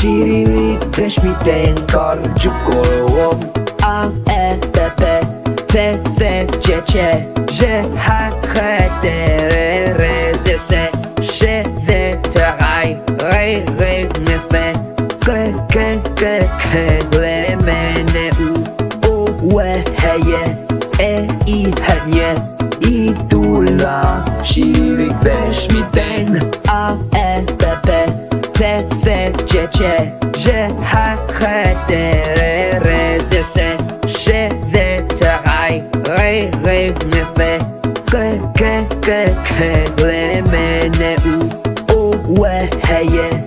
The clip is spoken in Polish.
شيري فاش ميتين كارجو كولوم A, E, P, P, T, C, C, C G, H, H, T, R, R, Z, Z J, Z, T, I, R, R, N, F K, K, K, K, L, M, N, O, W, H, E, I, H, N I tu la شيري فاش ميتين A, E, P, P, T, C, C, C J, H, H, T, R, R, Z, Z J, Z, T, I, R, R, N, F K, K, K, K, L, M, N, O, W, H,